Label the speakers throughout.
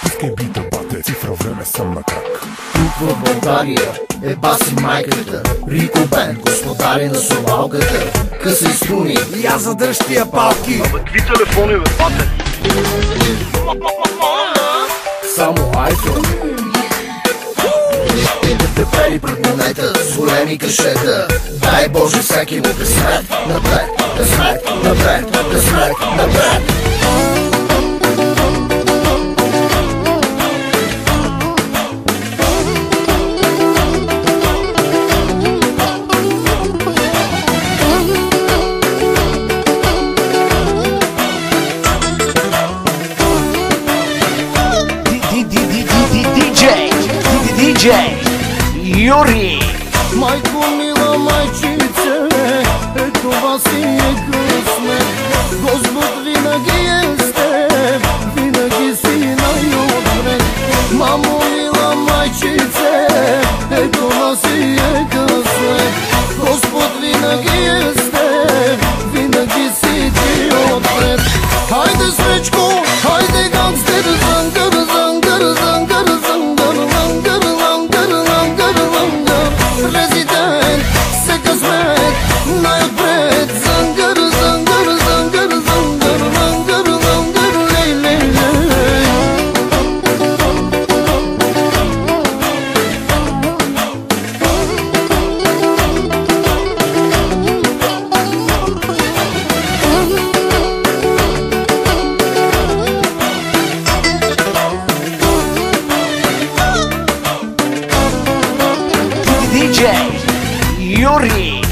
Speaker 1: Пускай бита, бате, цифра време съм на крак.
Speaker 2: Тук в България е баси майката, Рико Бенд, господари на совалката. Къси струни,
Speaker 3: я задръж тия палки.
Speaker 4: Абе, какви телефони, бе, бате?
Speaker 2: само iPhone. Те пери пред монета с големи кашета. Дай Боже всеки му късмет. Напред, късмет, напред, късмет, напред.
Speaker 3: DJ Юри.
Speaker 2: Майко мила, майчице, това си е късмет. Господ винаги е с теб, винаги си най-отвред. Мамо мила, майчице, това си е късмет. Господ винаги е с теб, винаги си ти отвред. Хайде свечко, хайде гангстер, зангър, зангър, зангър, зангър, лангър, лангър, лангър, лангър. Президент се късмет, най-отпред. Зангър, зангър, зангър, зангър, лангър, лангър, лей, лей, лей.
Speaker 3: DJ Юри.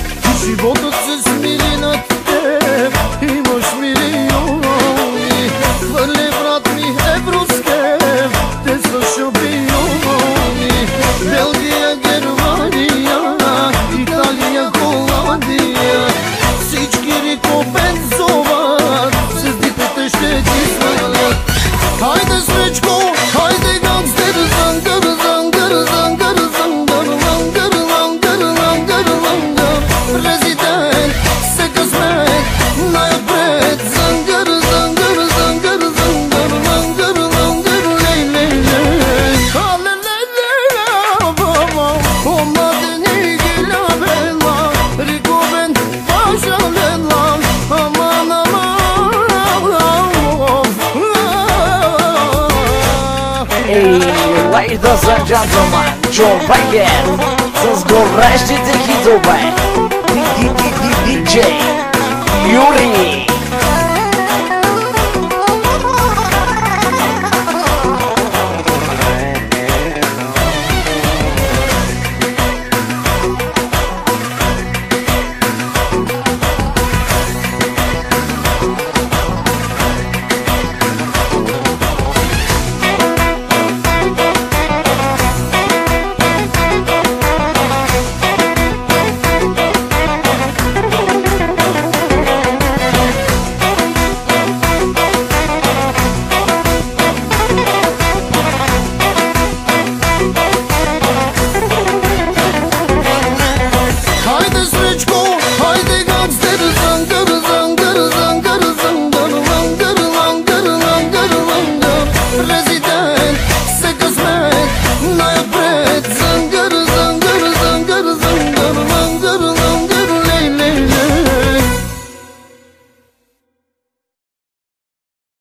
Speaker 2: Животът се смили над теб, имаш милиони. Хвърли брат ми евроскеп, те са шампиони. Белгия, Германия, Италия, Холандия. Всички Рико Бенд зоват, звездите ще ти свалят. Хайде свечко, хайде гангстер, зангър, зангър, зангър, зангър, лангър, лангър, лангър, лангър. Президент се късмет, най-отпред. Зангър, зангър, зангър, зангър, лангър, лангър, лей, лей, лей. Халелелеля, баба, о младени гилябела, Рико Бенд, пашалела, аман, аман.
Speaker 3: Ей, ladies and gentlemen, Джо Бейкер с горещите хитове. DJ Юри.